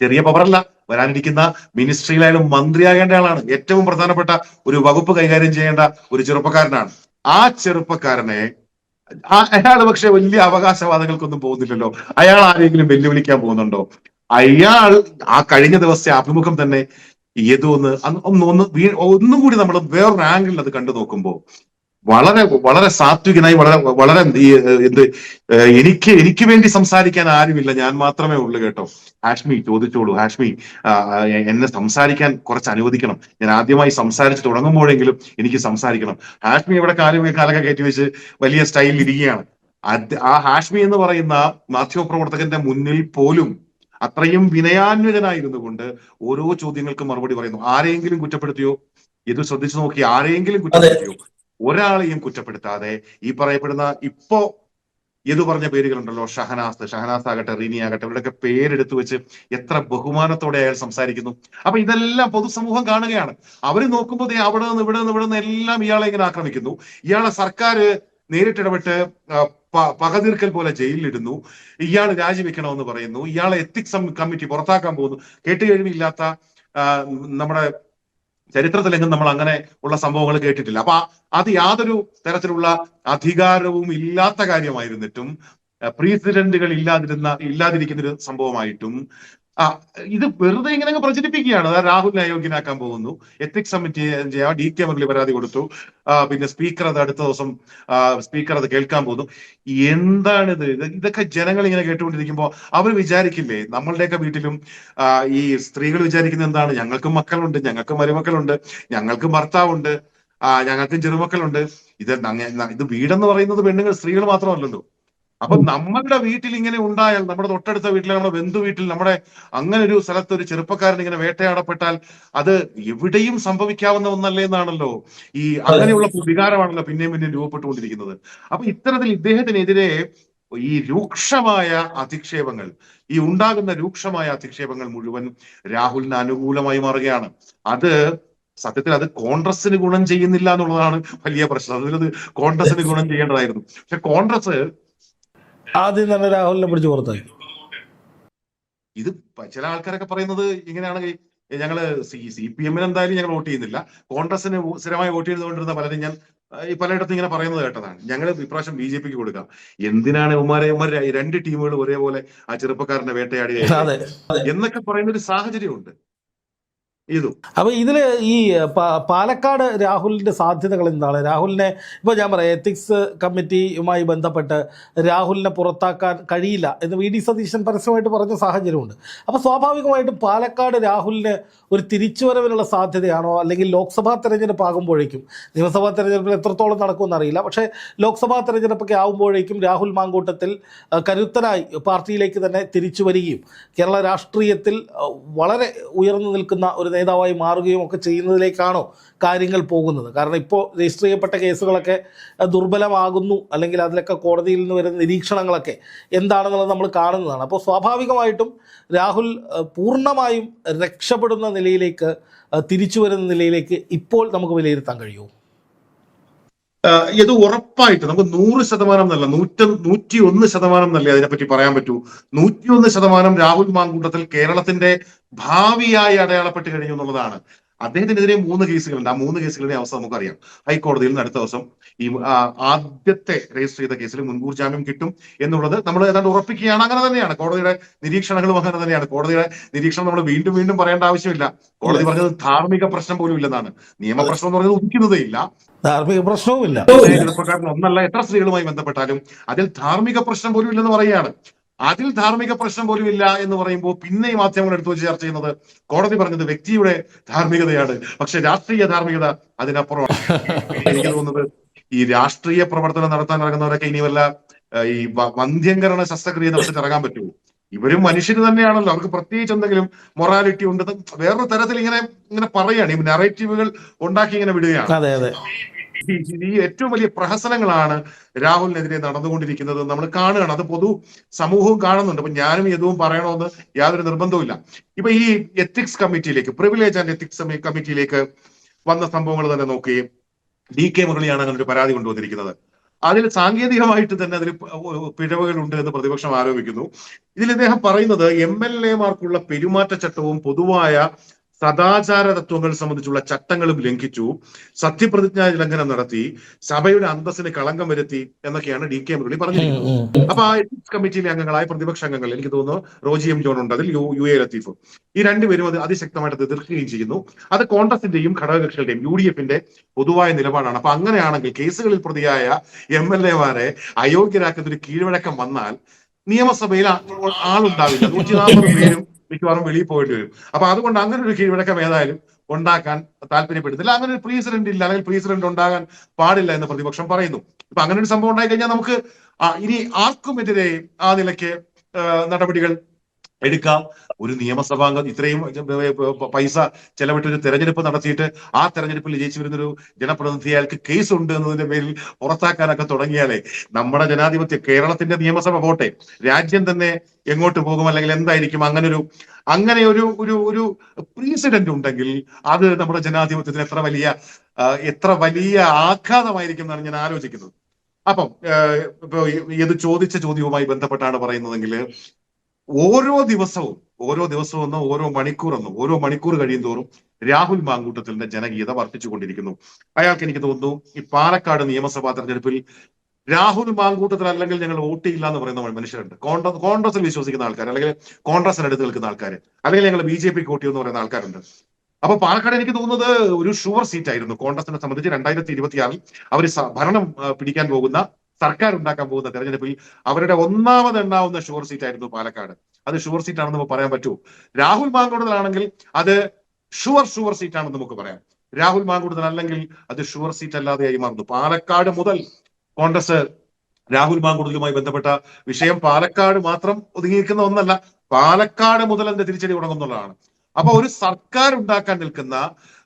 ചെറിയ പവറല്ല, വരാനിരിക്കുന്ന മിനിസ്ട്രിയിലായാലും മന്ത്രിയാകേണ്ട ആളാണ്. ഏറ്റവും പ്രധാനപ്പെട്ട ഒരു വകുപ്പ് കൈകാര്യം ചെയ്യേണ്ട ഒരു ചെറുപ്പക്കാരനാണ്. ആ ചെറുപ്പക്കാരനെ അയാൾ പക്ഷെ വലിയ അവകാശവാദങ്ങൾക്കൊന്നും പോകുന്നില്ലല്ലോ. അയാൾ ആരെങ്കിലും വെല്ലുവിളിക്കാൻ പോകുന്നുണ്ടോ? അയാൾ ആ കഴിഞ്ഞ ദിവസത്തെ അഭിമുഖം തന്നെ ഏതോ ഒന്നും കൂടി നമ്മൾ വേറൊരു ആംഗിളിൽ അത് കണ്ടു നോക്കുമ്പോൾ വളരെ വളരെ സാത്വികനായി, വളരെ വളരെ എനിക്ക് വേണ്ടി സംസാരിക്കാൻ ആരുമില്ല, ഞാൻ മാത്രമേ ഉള്ളൂ കേട്ടോ. ഹാഷ്മി ചോദിച്ചോളൂ, ഹാഷ്മി എന്നെ സംസാരിക്കാൻ കുറച്ച് അനുവദിക്കണം, ഞാൻ ആദ്യമായി സംസാരിച്ച് തുടങ്ങുമ്പോഴെങ്കിലും എനിക്ക് സംസാരിക്കണം. ഹാഷ്മി ഇവിടെ കാലൊക്കെ കയറ്റി വെച്ച് വലിയ സ്റ്റൈലിൽ ഇരിക്കുകയാണ്. ആ ഹാഷ്മി എന്ന് പറയുന്ന മാധ്യമപ്രവർത്തകന്റെ മുന്നിൽ പോലും അത്രയും വിനയാന്വിതനായിരുന്നു കൊണ്ട് ഓരോ ചോദ്യങ്ങൾക്കും മറുപടി പറയുന്നു. ആരെയെങ്കിലും കുറ്റപ്പെടുത്തിയോ? ഇത് ശ്രദ്ധിച്ചു നോക്കി, ആരെയെങ്കിലും കുറ്റപ്പെടുത്തിയോ? ഒരാളെയും കുറ്റപ്പെടുത്താതെ ഈ പറയപ്പെടുന്ന ഇപ്പോ ഏതു പറഞ്ഞ പേരുകളുണ്ടല്ലോ, ഷഹനാസ് ആകട്ടെ, റിനി ആകട്ടെ, ഇവരുടെയൊക്കെ പേരെടുത്തു വെച്ച് എത്ര ബഹുമാനത്തോടെ അയാൾ സംസാരിക്കുന്നു. അപ്പൊ ഇതെല്ലാം പൊതുസമൂഹം കാണുകയാണ്. അവര് നോക്കുമ്പോൾ അവിടെ നിന്ന് ഇവിടെ നിന്ന് എല്ലാം ഇയാളെ ഇങ്ങനെ ആക്രമിക്കുന്നു. ഇയാളെ സർക്കാർ നേരിട്ടിടപെട്ട് പകതീർക്കൽ പോലെ ജയിലിലിടുന്നു. ഇയാൾ രാജിവെക്കണമെന്ന് പറയുന്നു. ഇയാളെ എത്തിക്സ് കമ്മിറ്റി പുറത്താക്കാൻ പോകുന്നു. കേട്ടുകേഴ്വിയില്ലാത്ത നമ്മുടെ ചരിത്രത്തിലെങ്കിലും നമ്മൾ അങ്ങനെ ഉള്ള സംഭവങ്ങൾ കേട്ടിട്ടില്ല. അപ്പൊ അത് യാതൊരു തരത്തിലുള്ള അധികാരവും ഇല്ലാത്ത കാര്യമായിരുന്നിട്ടും, പ്രസിഡന്റുകൾ ഇല്ലാതിരിക്കുന്ന ഒരു സംഭവമായിട്ടും ഇത് വെറുതെ ഇങ്ങനെ പ്രചരിപ്പിക്കുകയാണ്. രാഹുലിനെ അയോഗ്യനാക്കാൻ പോകുന്നു, എത്തിക്സ് കമ്മിറ്റി DK മുരളി പരാതി കൊടുത്തു, പിന്നെ സ്പീക്കർ അത് അടുത്ത ദിവസം സ്പീക്കർ അത് കേൾക്കാൻ പോകുന്നു. എന്താണിത്? ഇതൊക്കെ ജനങ്ങൾ ഇങ്ങനെ കേട്ടുകൊണ്ടിരിക്കുമ്പോൾ അവർ വിചാരിക്കില്ലേ, നമ്മളുടെയൊക്കെ വീട്ടിലും ഈ സ്ത്രീകൾ വിചാരിക്കുന്നത് എന്താണ്? ഞങ്ങൾക്കും മക്കളുണ്ട്, ഞങ്ങൾക്കും മരുമക്കളുണ്ട്, ഞങ്ങൾക്കും ഭർത്താവുണ്ട്, ഞങ്ങൾക്കും ചെറുമക്കളുണ്ട്. ഇത് വീടെന്ന് പറയുന്നത് പെണ്ണുങ്ങൾ, സ്ത്രീകൾ മാത്രമല്ലല്ലോ. അപ്പൊ നമ്മളുടെ വീട്ടിൽ ഇങ്ങനെ ഉണ്ടായാൽ, നമ്മുടെ തൊട്ടടുത്ത വീട്ടിലെ നമ്മുടെ ബന്ധു വീട്ടിൽ നമ്മുടെ അങ്ങനെ ഒരു സ്ഥലത്ത് ഒരു ചെറുപ്പക്കാരൻ ഇങ്ങനെ വേട്ടയാടപ്പെട്ടാൽ അത് എവിടെയും സംഭവിക്കാവുന്ന ഒന്നല്ലേ എന്നാണല്ലോ ഈ അങ്ങനെയുള്ള വികാരമാണല്ലോ പിന്നെയും രൂപപ്പെട്ടുകൊണ്ടിരിക്കുന്നത്. അപ്പൊ ഇത്തരത്തിൽ ഇദ്ദേഹത്തിനെതിരെ ഈ രൂക്ഷമായ അധിക്ഷേപങ്ങൾ, ഈ ഉണ്ടാകുന്ന രൂക്ഷമായ അധിക്ഷേപങ്ങൾ മുഴുവൻ രാഹുലിന് അനുകൂലമായി മാറുകയാണ്. അത് സത്യത്തിൽ അത് കോൺഗ്രസിന് ഗുണം ചെയ്യുന്നില്ല എന്നുള്ളതാണ് വലിയ പ്രശ്നം. അതിലത് കോൺഗ്രസിന് ഗുണം ചെയ്യേണ്ടതായിരുന്നു. പക്ഷെ കോൺഗ്രസ് ആദ്യം തന്നെ രാഹുലിനെ പിടിച്ച് പുറത്താക്കി. ഇത് ചില ആൾക്കാരൊക്കെ പറയുന്നത് ഇങ്ങനെയാണെങ്കിൽ ഞങ്ങള് CPM എന്തായാലും ഞങ്ങൾ വോട്ട് ചെയ്യുന്നില്ല, കോൺഗ്രസിന് സ്ഥിരമായി വോട്ട് ചെയ്തുകൊണ്ടിരുന്ന പലരും ഞാൻ പലയിടത്തും ഇങ്ങനെ പറയുന്നത് കേട്ടതാണ്. ഞങ്ങൾ ഇപ്രാവശ്യം BJPക്ക് കൊടുക്കാം. എന്തിനാണ് ഉമ്മാർ 2 ടീമുകൾ ഒരേപോലെ ആ ചെറുപ്പക്കാരനെ വേട്ടയാടി എന്നൊക്കെ പറയുന്ന ഒരു സാഹചര്യമുണ്ട്. അപ്പൊ ഇതില് ഈ പാലക്കാട് രാഹുലിന്റെ സാധ്യതകൾ എന്താണ്? രാഹുലിനെ ഇപ്പൊ ഞാൻ പറയാം, എത്തിക്സ് കമ്മിറ്റിയുമായി ബന്ധപ്പെട്ട് രാഹുലിനെ പുറത്താക്കാൻ കഴിയില്ല എന്ന് VD സതീശൻ പരസ്യമായിട്ട് പറഞ്ഞ സാഹചര്യമുണ്ട്. അപ്പൊ സ്വാഭാവികമായിട്ടും പാലക്കാട് രാഹുലിന് ഒരു തിരിച്ചുവരവിനുള്ള സാധ്യതയാണോ, അല്ലെങ്കിൽ ലോക്സഭാ തെരഞ്ഞെടുപ്പ് ആകുമ്പോഴേക്കും, നിയമസഭാ തെരഞ്ഞെടുപ്പിൽ എത്രത്തോളം നടക്കുമെന്ന് അറിയില്ല, പക്ഷേ ലോക്സഭാ തെരഞ്ഞെടുപ്പൊക്കെ ആകുമ്പോഴേക്കും രാഹുൽ മാങ്കൂട്ടത്തിൽ കരുത്തനായി പാർട്ടിയിലേക്ക് തന്നെ തിരിച്ചു വരികയും കേരള രാഷ്ട്രീയത്തിൽ വളരെ ഉയർന്നു നിൽക്കുന്ന ഒരു നേതാവായി മാറുകയും ഒക്കെ ചെയ്യുന്നതിലേക്കാണോ കാര്യങ്ങൾ പോകുന്നത്? കാരണം ഇപ്പോൾ രജിസ്റ്റർ ചെയ്യപ്പെട്ട കേസുകളൊക്കെ ദുർബലമാകുന്നു, അല്ലെങ്കിൽ അതിലൊക്കെ കോടതിയിൽ നിന്ന് വരുന്ന നിരീക്ഷണങ്ങളൊക്കെ എന്താണെന്നുള്ളത് നമ്മൾ കാണുന്നതാണ്. അപ്പോൾ സ്വാഭാവികമായിട്ടും രാഹുൽ പൂർണ്ണമായും രക്ഷപ്പെടുന്ന നിലയിലേക്ക്, തിരിച്ചു വരുന്ന നിലയിലേക്ക് ഇപ്പോൾ നമുക്ക് വിലയിരുത്താൻ കഴിയുമോ? ഇത് ഉറപ്പായിട്ട് നമുക്ക് 100% എന്നല്ല, 101% എന്നല്ലേ അതിനെപ്പറ്റി പറയാൻ പറ്റൂ. 101% രാഹുൽ മാങ്കൂട്ടത്തിൽ കേരളത്തിന്റെ ഭാവിയായി അടയാളപ്പെട്ട് കഴിഞ്ഞു എന്നുള്ളതാണ്. അദ്ദേഹത്തിനെതിരെ 3 കേസുകളുണ്ട്. ആ 3 കേസുകളുടെ അവസ്ഥ നമുക്കറിയാം. ഹൈക്കോടതിയിൽ നിന്ന് അടുത്ത ദിവസം ഈ ആദ്യത്തെ രജിസ്റ്റർ ചെയ്ത കേസിൽ മുൻകൂർ ജാമ്യം കിട്ടും എന്നുള്ളത് നമ്മൾ ഏതാണ്ട് ഉറപ്പിക്കുകയാണ്. അങ്ങനെ തന്നെയാണ് കോടതിയുടെ നിരീക്ഷണങ്ങളും, അങ്ങനെ തന്നെയാണ്. കോടതിയുടെ നിരീക്ഷണം നമ്മൾ വീണ്ടും വീണ്ടും പറയേണ്ട ആവശ്യമില്ല. കോടതി പറഞ്ഞത് ധാർമ്മിക പ്രശ്നം പോലും ഇല്ലെന്നാണ്. നിയമപ്രശ്നം എന്ന് പറയുന്നത് ഉദിക്കുന്നതേ ഇല്ല, ധാർമ്മിക പ്രശ്നവുമില്ല. ചെറുപ്പക്കാരൻ ഒന്നല്ല എത്ര സ്ത്രീകളുമായി ബന്ധപ്പെട്ടാലും അതിൽ ധാർമ്മിക പ്രശ്നം പോലും ഇല്ലെന്ന് പറയുകയാണ്. അതിൽ ധാർമ്മിക പ്രശ്നം പോലും ഇല്ല എന്ന് പറയുമ്പോൾ പിന്നെ ഈ മാധ്യമങ്ങൾ എടുത്തു വെച്ച് ചർച്ച ചെയ്യുന്നത് കോടതി പറഞ്ഞത് വ്യക്തിയുടെ ധാർമ്മികതയാണ്, പക്ഷെ രാഷ്ട്രീയ ധാർമ്മികത അതിനപ്പുറമാണ്. എനിക്ക് തോന്നുന്നത് ഈ രാഷ്ട്രീയ പ്രവർത്തനം നടത്താൻ ഇറങ്ങുന്നവരൊക്കെ ഇനി വല്ല ഈ വന്ധ്യംകരണ ശസ്ത്രക്രിയ നടത്തിട്ട് ഇറങ്ങാൻ പറ്റുമോ? ഇവരും മനുഷ്യർ തന്നെയാണല്ലോ, അവർക്ക് പ്രത്യേകിച്ച് എന്തെങ്കിലും മൊറാലിറ്റി ഉണ്ട് വേറൊരു തരത്തിൽ ഇങ്ങനെ ഇങ്ങനെ പറയാണ്, ഈ നറേറ്റീവുകൾ ഉണ്ടാക്കി ഇങ്ങനെ വിടുകയാണ്. അതെ അതെ. ഈ ഏറ്റവും വലിയ പ്രഹസനങ്ങളാണ് രാഹുലിനെതിരെ നടന്നുകൊണ്ടിരിക്കുന്നത് നമ്മൾ കാണുകയാണ്. അത് പൊതു സമൂഹവും കാണുന്നുണ്ട്. അപ്പൊ ഞാനും യദുവും പറയണമെന്ന് യാതൊരു നിർബന്ധവും ഇല്ല. ഇപ്പൊ ഈ എത്തിക്സ് കമ്മിറ്റിയിലേക്ക്, പ്രിവിലേജ് ആൻഡ് എത്തിക്സ് കമ്മിറ്റിയിലേക്ക് വന്ന സംഭവങ്ങൾ തന്നെ നോക്കി, DK മുരളിയാണ് അങ്ങനെ ഒരു പരാതി കൊണ്ടുവന്നിരിക്കുന്നത്. അതിൽ സാങ്കേതികമായിട്ട് തന്നെ അതിൽ പിഴവുകൾ ഉണ്ട് എന്ന് പ്രതിപക്ഷം ആരോപിക്കുന്നു. ഇതിൽ ഇദ്ദേഹം പറയുന്നത് MLA മാർക്കുള്ള പെരുമാറ്റച്ചട്ടവും പൊതുവായ സദാചാര തത്വങ്ങൾ സംബന്ധിച്ചുള്ള ചട്ടങ്ങളും ലംഘിച്ചു, സത്യപ്രതിജ്ഞാ ലംഘനം നടത്തി, സഭയുടെ അന്തസ്സിന് കളങ്കം വരുത്തി എന്നൊക്കെയാണ് DK മുരളി പറഞ്ഞിരിക്കുന്നത്. അപ്പൊ ആ എത്തിക്സ് കമ്മിറ്റിയിലെ അംഗങ്ങളായ പ്രതിപക്ഷ അംഗങ്ങൾ, എനിക്ക് തോന്നുന്നു റോജി എം ജോൺ ഉണ്ട്, അതിൽ UA ലത്തീഫും, ഈ രണ്ടുപേരും അത് അതിശക്തമായിട്ട് എതിർക്കുകയും ചെയ്യുന്നു. അത് കോൺഗ്രസിന്റെയും ഘടകകക്ഷികളുടെയും UDF-ന്റെ പൊതുവായ നിലപാടാണ്. അപ്പൊ അങ്ങനെയാണെങ്കിൽ കേസുകളിൽ പ്രതിയായ MLA-മാരെ അയോഗ്യരാക്കുന്ന ഒരു കീഴ്വഴക്കം വന്നാൽ നിയമസഭയിൽ ആളുണ്ടാവില്ല. 140 പേരും മിക്കവാറും വെളിയിൽ പോയിട്ട് വരും. അപ്പൊ അതുകൊണ്ട് അങ്ങനെ ഒരു കീഴ്വഴക്കം ഏതായാലും ഉണ്ടാക്കാൻ താല്പര്യപ്പെടുന്നില്ല. അങ്ങനെ ഒരു പ്രീസിഡന്റ് ഇല്ല, അല്ലെങ്കിൽ പ്രീസിഡന്റ് ഉണ്ടാകാൻ പാടില്ല എന്ന് പ്രതിപക്ഷം പറയുന്നു. ഇപ്പൊ അങ്ങനെ ഒരു സംഭവം ഉണ്ടായി കഴിഞ്ഞാൽ നമുക്ക് ഇനി ആർക്കുമെതിരെ ആ നിലയ്ക്ക് നടപടികൾ എടുക്കാം. ഒരു നിയമസഭാംഗം ഇത്രയും പൈസ ചെലവിട്ടൊരു തെരഞ്ഞെടുപ്പ് നടത്തിയിട്ട് ആ തെരഞ്ഞെടുപ്പിൽ ജയിച്ചു വരുന്നൊരു ജനപ്രതിനിധി, അയാൾക്ക് കേസ് ഉണ്ട് എന്നതിന്റെ പേരിൽ പുറത്താക്കാനൊക്കെ തുടങ്ങിയാലേ നമ്മുടെ ജനാധിപത്യം, കേരളത്തിന്റെ നിയമസഭ പോട്ടെ, രാജ്യം തന്നെ എങ്ങോട്ട് പോകും, അല്ലെങ്കിൽ എന്തായിരിക്കും? അങ്ങനെ ഒരു പ്രീസിഡന്റ് ഉണ്ടെങ്കിൽ അത് നമ്മുടെ ജനാധിപത്യത്തിന് എത്ര വലിയ ആഘാതമായിരിക്കും എന്നാണ് ഞാൻ ആലോചിക്കുന്നത്. അപ്പം ഇപ്പൊ ഇത് ചോദിച്ച ചോദ്യവുമായി ബന്ധപ്പെട്ടാണ് പറയുന്നതെങ്കിൽ, ഓരോ ദിവസവും ഓരോ മണിക്കൂർ കഴിയും തോറും രാഹുൽ മാങ്കൂട്ടത്തിന്റെ ജനകീയത വർദ്ധിച്ചുകൊണ്ടിരിക്കുന്നു. അയാൾക്ക്, എനിക്ക് തോന്നുന്നു, ഈ പാലക്കാട് നിയമസഭാ തെരഞ്ഞെടുപ്പിൽ രാഹുൽ മാങ്കൂട്ടത്തിൽ അല്ലെങ്കിൽ ഞങ്ങൾ വോട്ട് ചെയ്യില്ല എന്ന് പറയുന്ന മനുഷ്യരുണ്ട്. കോൺഗ്രസിൽ വിശ്വസിക്കുന്ന ആൾക്കാർ, അല്ലെങ്കിൽ കോൺഗ്രസിനടുത്ത് നിൽക്കുന്ന ആൾക്കാർ, അല്ലെങ്കിൽ ഞങ്ങൾ BJP വോട്ട് ചെയ്യുമെന്ന് പറയുന്ന ആൾക്കാരുണ്ട്. അപ്പൊ പാലക്കാട് എനിക്ക് തോന്നുന്നത് ഒരു ഷുവർ സീറ്റ് ആയിരുന്നു കോൺഗ്രസിനെ സംബന്ധിച്ച്. 2026 അവർ ഭരണം പിടിക്കാൻ പോകുന്ന, സർക്കാർ ഉണ്ടാക്കാൻ പോകുന്ന തെരഞ്ഞെടുപ്പിൽ അവരുടെ ഒന്നാമത് എണ്ണാവുന്ന ഷുവർ സീറ്റ് ആയിരുന്നു പാലക്കാട്. അത് ഷുവർ സീറ്റ് ആണെന്ന് നമുക്ക് പറയാൻ പറ്റുമോ? രാഹുൽ മാങ്കൂട്ടത്തിലാണെങ്കിൽ അത് ഷുവർ സീറ്റ് ആണെന്ന് നമുക്ക് പറയാം. രാഹുൽ മാങ്കൂട്ടത്തിൽ അല്ലെങ്കിൽ അത് ഷുവർ സീറ്റ് അല്ലാതെയായി മാറുന്നു. പാലക്കാട് മുതൽ കോൺഗ്രസ് രാഹുൽ മാങ്കൂട്ടത്തിലുമായി ബന്ധപ്പെട്ട വിഷയം പാലക്കാട് മാത്രം ഒതുങ്ങി നിൽക്കുന്ന ഒന്നല്ല, പാലക്കാട് മുതൽ അതിന്റെ തിരിച്ചടി തുടങ്ങുന്നുള്ളതാണ്. അപ്പൊ ഒരു സർക്കാർ ഉണ്ടാക്കാൻ നിൽക്കുന്ന,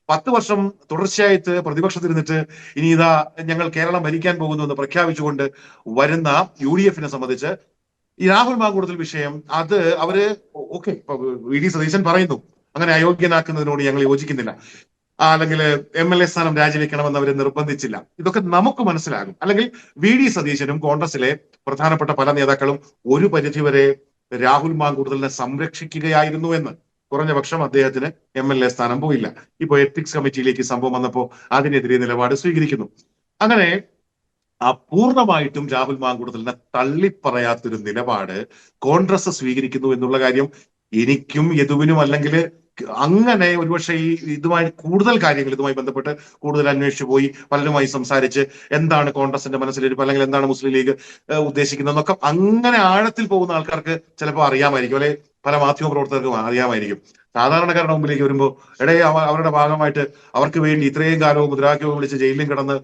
10 വർഷം തുടർച്ചയായിട്ട് പ്രതിപക്ഷത്തിരുന്നിട്ട് ഇനി ഇതാ ഞങ്ങൾ കേരളം ഭരിക്കാൻ പോകുന്നു എന്ന് പ്രഖ്യാപിച്ചുകൊണ്ട് വരുന്ന UDF-നെ സംബന്ധിച്ച് ഈ രാഹുൽ മാങ്കൂട്ടത്തിൽ വിഷയം, അത് അവര് ഓക്കെ, VD സതീശൻ പറയുന്നു അങ്ങനെ അയോഗ്യനാക്കുന്നതിനോട് ഞങ്ങൾ യോജിക്കുന്നില്ല, അല്ലെങ്കിൽ MLA സ്ഥാനം രാജിവെക്കണമെന്ന് അവരെ നിർബന്ധിച്ചില്ല. ഇതൊക്കെ നമുക്ക് മനസ്സിലാകും. അല്ലെങ്കിൽ VD സതീശനും കോൺഗ്രസിലെ പ്രധാനപ്പെട്ട പല നേതാക്കളും ഒരു പരിധിവരെ രാഹുൽ മാങ്കൂട്ടത്തിനെ സംരക്ഷിക്കുകയായിരുന്നു എന്ന്. കുറഞ്ഞ പക്ഷം അദ്ദേഹത്തിന് MLA സ്ഥാനം പോയില്ല. ഇപ്പൊ എത്തിക്സ് കമ്മിറ്റിയിലേക്ക് സംഭവം വന്നപ്പോ അതിനെതിരെ നിലപാട് സ്വീകരിക്കുന്നു. അങ്ങനെ പൂർണ്ണമായിട്ടും രാഹുൽ മാങ്കൂട്ടത്തിനെ തള്ളിപ്പറയാത്തൊരു നിലപാട് കോൺഗ്രസ് സ്വീകരിക്കുന്നു എന്നുള്ള കാര്യം എനിക്കും യദുവിനും, അല്ലെങ്കിൽ അങ്ങനെ ഒരുപക്ഷെ ഇതുമായി ബന്ധപ്പെട്ട് കൂടുതൽ അന്വേഷിച്ചു പോയി പലരുമായി സംസാരിച്ച് എന്താണ് കോൺഗ്രസിന്റെ മനസ്സിലിരിപ്പ്, അല്ലെങ്കിൽ എന്താണ് മുസ്ലിം ലീഗ് ഉദ്ദേശിക്കുന്നതെന്നൊക്കെ അങ്ങനെ ആഴത്തിൽ പോകുന്ന ആൾക്കാർക്ക് ചിലപ്പോൾ അറിയാമായിരിക്കും, അല്ലെ പല മാധ്യമ പ്രവർത്തകർക്കും അറിയാമായിരിക്കും. സാധാരണക്കാരുടെ മുമ്പിലേക്ക് വരുമ്പോൾ അവരുടെ ഭാഗമായിട്ട് അവർക്ക് വേണ്ടി ഇത്രയും കാലവും മുദ്രാവാക്യവും വിളിച്ച് ജയിലിലും കിടന്ന്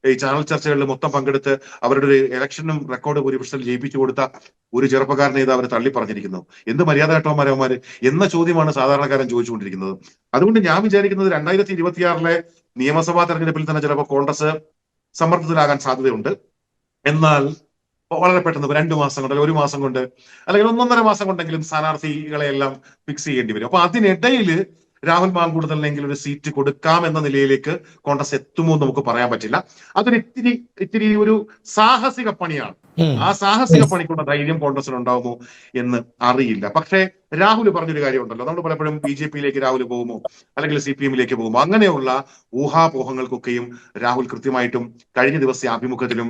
ഈ ചാനൽ ചർച്ചകളിൽ മൊത്തം പങ്കെടുത്ത് അവരുടെ ഒരു ഇലക്ഷനും റെക്കോർഡ് ഭൂരിപക്ഷത്തിൽ ജയിപ്പിച്ചു കൊടുത്ത ഒരു ചെറുപ്പക്കാരനെ ഇത് അവർ തള്ളി പറഞ്ഞിരിക്കുന്നു. എന്ത് മര്യാദ കേട്ടവന്മാരവന്മാര് എന്ന ചോദ്യമാണ് സാധാരണക്കാരൻ ചോദിച്ചുകൊണ്ടിരിക്കുന്നത്. അതുകൊണ്ട് ഞാൻ വിചാരിക്കുന്നത് 2026 നിയമസഭാ തെരഞ്ഞെടുപ്പിൽ തന്നെ ചിലപ്പോൾ കോൺഗ്രസ് സമ്മർദ്ദത്തിലാകാൻ സാധ്യതയുണ്ട്. എന്നാൽ വളരെ പെട്ടെന്ന് 2 മാസം കൊണ്ട്, അല്ലെങ്കിൽ 1 മാസം കൊണ്ട്, അല്ലെങ്കിൽ 1.5 മാസം കൊണ്ടെങ്കിലും സ്ഥാനാർത്ഥികളെ എല്ലാം ഫിക്സ് ചെയ്യേണ്ടി വരും. അപ്പൊ അതിനിടയിൽ രാഹുൽ മാങ്കൂട്ടത്തിലെങ്കിലും ഒരു സീറ്റ് കൊടുക്കാം എന്ന നിലയിലേക്ക് കോൺഗ്രസ് എത്തുമോ എന്ന് നമുക്ക് പറയാൻ പറ്റില്ല. അതൊരു ഇത്തിരി ഒരു സാഹസിക പണിയാണ്. ആ സാഹസിക പണിക്കുള്ള ധൈര്യം കോൺഗ്രസിന് ഉണ്ടാവുമോ എന്ന് അറിയില്ല. പക്ഷേ രാഹുൽ പറഞ്ഞൊരു കാര്യമുണ്ടല്ലോ, നമ്മൾ പലപ്പോഴും BJP-യിലേക്ക് രാഹുൽ പോകുമോ, അല്ലെങ്കിൽ CPM-ലേക്ക് പോകുമോ, അങ്ങനെയുള്ള ഊഹാപോഹങ്ങൾക്കൊക്കെയും രാഹുൽ കൃത്യമായിട്ടും കഴിഞ്ഞ ദിവസത്തെ ആഭിമുഖ്യത്തിലും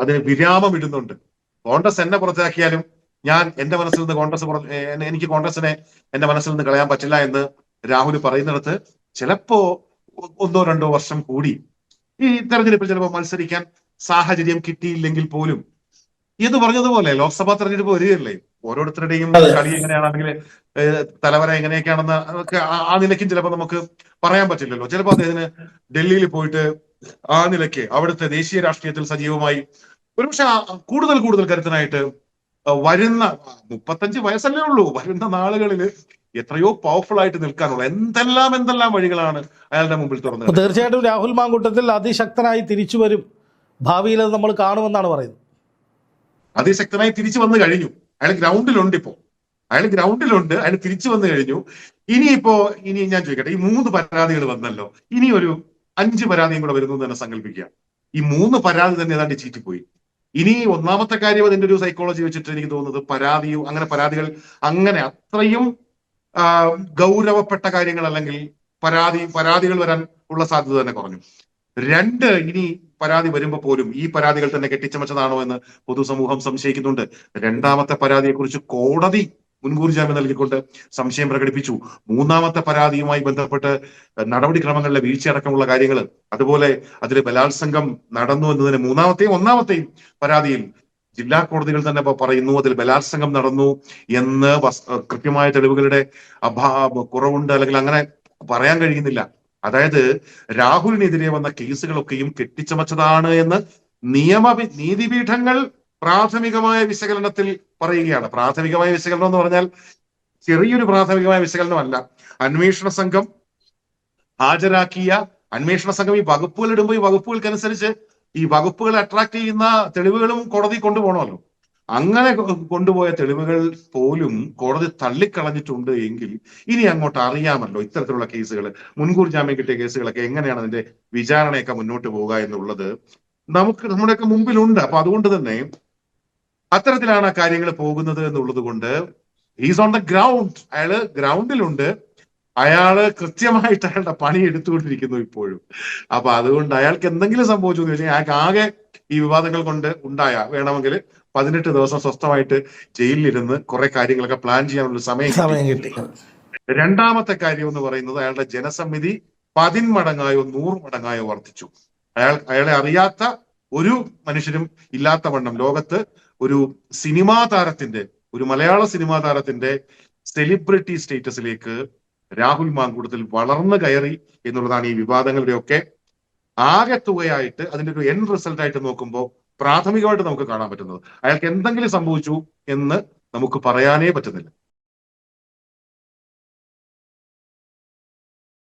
അതിന് വിരാമം ഇടുന്നുണ്ട്. കോൺഗ്രസ് എന്നെ പുറത്താക്കിയാലും ഞാൻ എന്റെ മനസ്സിൽ നിന്ന് എനിക്ക് കോൺഗ്രസിനെ എന്റെ മനസ്സിൽ നിന്ന് കളയാൻ പറ്റില്ല എന്ന് രാഹുൽ പറയുന്നിടത്ത് ചിലപ്പോ 1-2 വർഷം കൂടി ഈ തെരഞ്ഞെടുപ്പിൽ ചിലപ്പോൾ മത്സരിക്കാൻ സാഹചര്യം കിട്ടിയില്ലെങ്കിൽ പോലും, ഇത് പറഞ്ഞതുപോലെ ലോക്സഭാ തെരഞ്ഞെടുപ്പ് വരികയല്ലേ, ഓരോരുത്തരുടെയും കളി എങ്ങനെയാണെങ്കിൽ തലവര എങ്ങനെയൊക്കെയാണെന്ന് ആ നിലയ്ക്കും ചിലപ്പോൾ നമുക്ക് പറയാൻ പറ്റില്ലല്ലോ. ചിലപ്പോൾ അദ്ദേഹത്തിന് ഡൽഹിയിൽ പോയിട്ട് ആ നിലയ്ക്ക് അവിടുത്തെ ദേശീയ രാഷ്ട്രീയത്തിൽ സജീവമായി ഒരുപക്ഷെ കൂടുതൽ കരുത്തനായിട്ട് വരുന്ന 35 വയസ്സല്ലേ ഉള്ളൂ, വരുന്ന നാളുകളിൽ എത്രയോ പവർഫുൾ ആയിട്ട് നിൽക്കാനുള്ള എന്തെല്ലാം വഴികളാണ് അയാളുടെ മുമ്പിൽ തുറന്നു അപ്പോൾ കിടക്കുന്നത്. തീർച്ചയായിട്ടും രാഹുൽ മാങ്കൂട്ടത്തിൽ അതിശക്തനായി തിരിച്ചു വരും, ഭാവിയിൽ അത് നമ്മൾ കാണുമെന്നാണ് പറയുന്നത്. അതിശക്തനായി തിരിച്ചു വന്നു കഴിഞ്ഞു. അയാൾ ഗ്രൗണ്ടിലുണ്ട് ഇപ്പോ, അയാൾ തിരിച്ചു വന്നു കഴിഞ്ഞു. ഇനി ഞാൻ ചോദിക്കട്ടെ, ഈ 3 പരാതികൾ വന്നല്ലോ, ഇനി ഒരു 5 പരാതിയും കൂടെ വരുന്നു തന്നെ സങ്കല്പിക്കുക. ഈ 3 പരാതി തന്നെ ഏതാണ്ട് ചീറ്റിപ്പോയി. ഇനി ഒന്നാമത്തെ കാര്യം, അതിന്റെ ഒരു സൈക്കോളജി വെച്ചിട്ട് എനിക്ക് തോന്നുന്നത് പരാതികൾ അങ്ങനെ അത്രയും ഗൗരവപ്പെട്ട കാര്യങ്ങൾ അല്ലെങ്കിൽ പരാതികൾ വരാൻ ഉള്ള സാധ്യത തന്നെ കുറഞ്ഞു. 2, ഇനി പരാതി വരുമ്പോ പോലും ഈ പരാതികൾ തന്നെ കെട്ടിച്ചമച്ചതാണോ എന്ന് പൊതുസമൂഹം സംശയിക്കുന്നുണ്ട്. 2ാമത്തെ പരാതിയെക്കുറിച്ച് കോടതി മുൻകൂർ ജാമ്യം നൽകിക്കൊണ്ട് സംശയം പ്രകടിപ്പിച്ചു. 3ാമത്തെ പരാതിയുമായി ബന്ധപ്പെട്ട് നടപടിക്രമങ്ങളിലെ വീഴ്ചയടക്കമുള്ള കാര്യങ്ങൾ, അതുപോലെ അതിൽ ബലാത്സംഗം നടന്നു എന്നതിന് 1ാമത്തെയും പരാതിയിൽ ജില്ലാ കോടതികൾ തന്നെ പറയുന്നു അതിൽ ബലാത്സംഗം നടന്നു എന്ന് കൃത്യമായ തെളിവുകളുടെ കുറവുണ്ട്, അല്ലെങ്കിൽ അങ്ങനെ പറയാൻ കഴിയുന്നില്ല. അതായത് രാഹുലിനെതിരെ വന്ന കേസുകളൊക്കെയും കെട്ടിച്ചമച്ചതാണ് എന്ന് നീതിപീഠങ്ങൾ പ്രാഥമികമായ വിശകലനത്തിൽ പറയുകയാണ്. പ്രാഥമികമായ വിശകലനം എന്ന് പറഞ്ഞാൽ ചെറിയൊരു പ്രാഥമികമായ വിശകലനമല്ല. അന്വേഷണ സംഘം ഈ വകുപ്പുകൾ ഇടുമ്പോൾ ഈ വകുപ്പുകൾക്കനുസരിച്ച് ഈ വകുപ്പുകളെ അട്രാക്ട് ചെയ്യുന്ന തെളിവുകളും കോടതി കൊണ്ടുപോകണമല്ലോ. അങ്ങനെ കൊണ്ടുപോയ തെളിവുകൾ പോലും കോടതി തള്ളിക്കളഞ്ഞിട്ടുണ്ട് എങ്കിൽ ഇനി അങ്ങോട്ട് അറിയാമല്ലോ ഇത്തരത്തിലുള്ള കേസുകൾ, മുൻകൂർ ജാമ്യം കിട്ടിയ കേസുകളൊക്കെ എങ്ങനെയാണ് അതിന്റെ വിചാരണയൊക്കെ മുന്നോട്ട് പോവുക എന്നുള്ളത് നമ്മുടെയൊക്കെ മുമ്പിലുണ്ട്. അപ്പൊ അതുകൊണ്ട് തന്നെ അത്തരത്തിലാണ് ആ കാര്യങ്ങൾ പോകുന്നത് എന്നുള്ളത് കൊണ്ട് ഹീസ് ഓൺ ദ ഗ്രൗണ്ട്, അയാള് ഗ്രൗണ്ടിലുണ്ട്, അയാള് കൃത്യമായിട്ട് അയാളുടെ പണി എടുത്തുകൊണ്ടിരിക്കുന്നു ഇപ്പോഴും. അപ്പൊ അതുകൊണ്ട് അയാൾക്ക് എന്തെങ്കിലും സംഭവിച്ചു എന്ന് വെച്ചാൽ അയാൾക്ക് ആകെ ഈ വിവാദങ്ങൾ കൊണ്ട് വേണമെങ്കിൽ 18 ദിവസം സ്വസ്ഥമായിട്ട് ജയിലിലിരുന്ന് കുറെ കാര്യങ്ങളൊക്കെ പ്ലാൻ ചെയ്യാനുള്ള സമയം കിട്ടി. 2ാമത്തെ കാര്യം എന്ന് പറയുന്നത് അയാളുടെ ജനസമ്മിതി 10 മടങ്ങായോ 100 മടങ്ങായോ വർദ്ധിച്ചു. അയാളെ അറിയാത്ത ഒരു മനുഷ്യരും ഇല്ലാത്ത വണ്ണം ലോകത്ത് ഒരു മലയാള സിനിമാ താരത്തിന്റെ സെലിബ്രിറ്റി സ്റ്റേറ്റസിലേക്ക് രാഹുൽ മാങ്കൂട്ടത്തിൽ വളർന്നു കയറി എന്നുള്ളതാണ് ഈ വിവാദങ്ങളുടെയൊക്കെ ആകെ തുകയായിട്ട് അതിന്റെ ഒരു എൻഡ് റിസൾട്ട് ആയിട്ട് നോക്കുമ്പോൾ പ്രാഥമികമായിട്ട് നമുക്ക് കാണാൻ പറ്റുന്നത്. അയാൾക്ക് എന്തെങ്കിലും സംഭവിച്ചു എന്ന് നമുക്ക് പറയാനേ പറ്റുന്നില്ല.